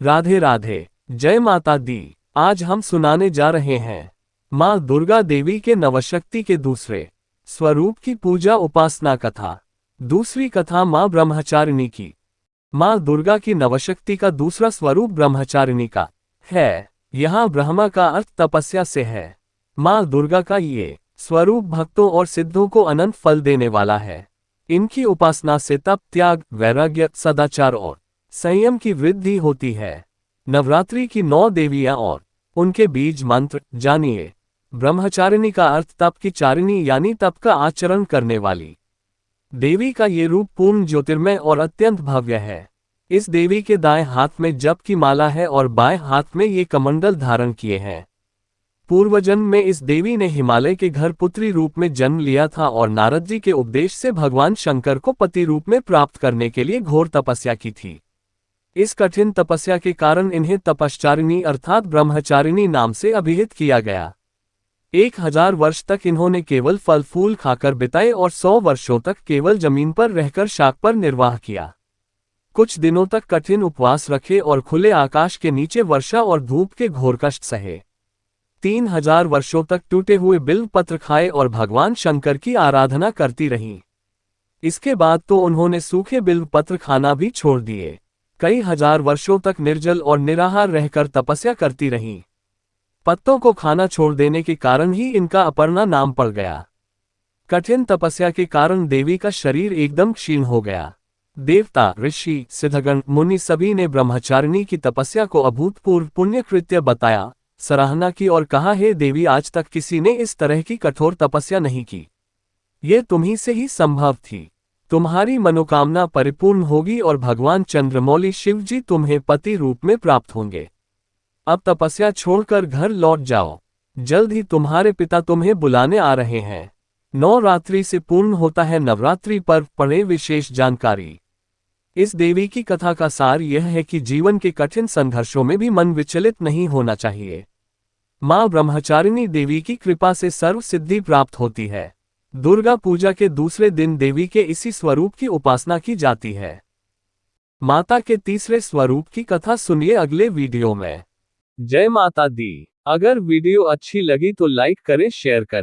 राधे राधे, जय माता दी। आज हम सुनाने जा रहे हैं माँ दुर्गा देवी के नवशक्ति के दूसरे स्वरूप की पूजा उपासना कथा। दूसरी कथा माँ ब्रह्मचारिणी की। माँ दुर्गा की नवशक्ति का दूसरा स्वरूप ब्रह्मचारिणी का है। यहाँ ब्रह्मा का अर्थ तपस्या से है। माँ दुर्गा का ये स्वरूप भक्तों और सिद्धों को अनंत फल देने वाला है। इनकी उपासना से तप, त्याग, वैराग्य, सदाचार और संयम की वृद्धि होती है। नवरात्रि की 9 देवियां और उनके बीज मंत्र जानिए। ब्रह्मचारिणी का अर्थ तप की चारिणी यानी तप का आचरण करने वाली देवी का ये रूप पूर्ण ज्योतिर्मय और अत्यंत भव्य है। इस देवी के दाएं हाथ में जप की माला है और बाएं हाथ में ये कमंडल धारण किए हैं। पूर्वजन्म में इस देवी ने हिमालय के घर पुत्री रूप में जन्म लिया था और नारद जी के उपदेश से भगवान शंकर को पति रूप में प्राप्त करने के लिए घोर तपस्या की थी। इस कठिन तपस्या के कारण इन्हें तपश्चारिणी अर्थात ब्रह्मचारिणी नाम से अभिहित किया गया। 1000 वर्ष तक इन्होंने केवल फल फूल खाकर बिताए और 100 वर्षों तक केवल जमीन पर रहकर शाक पर निर्वाह किया। कुछ दिनों तक कठिन उपवास रखे और खुले आकाश के नीचे वर्षा और धूप के घोर कष्ट सहे। 3000 वर्षों तक टूटे हुए बिल्व पत्र खाए और भगवान शंकर की आराधना करती रहीं। इसके बाद तो उन्होंने सूखे बिल्व पत्र खाना भी छोड़ दिए। कई हजार वर्षों तक निर्जल और निराहार रहकर तपस्या करती रहीं। पत्तों को खाना छोड़ देने के कारण ही इनका अपर्णा नाम पड़ गया। कठिन तपस्या के कारण देवी का शरीर एकदम क्षीण हो गया। देवता, ऋषि, सिद्धगण, मुनि सभी ने ब्रह्मचारिणी की तपस्या को अभूतपूर्व पुण्य कृत्य बताया, सराहना की और कहा, हे देवी, आज तक किसी ने इस तरह की कठोर तपस्या नहीं की। ये तुम्ही से ही संभव थी। तुम्हारी मनोकामना परिपूर्ण होगी और भगवान चंद्रमौली शिव जी तुम्हें पति रूप में प्राप्त होंगे। अब तपस्या छोड़कर घर लौट जाओ। जल्द ही तुम्हारे पिता तुम्हें बुलाने आ रहे हैं। 9 रात्रि से पूर्ण होता है नवरात्रि पर्व। पढ़े विशेष जानकारी। इस देवी की कथा का सार यह है कि जीवन के कठिन संघर्षों में भी मन विचलित नहीं होना चाहिए। माँ ब्रह्मचारिणी देवी की कृपा से सर्व सिद्धि प्राप्त होती है। दुर्गा पूजा के दूसरे दिन देवी के इसी स्वरूप की उपासना की जाती है। माता के तीसरे स्वरूप की कथा सुनिए अगले वीडियो में। जय माता दी। अगर वीडियो अच्छी लगी तो लाइक करें, शेयर करें।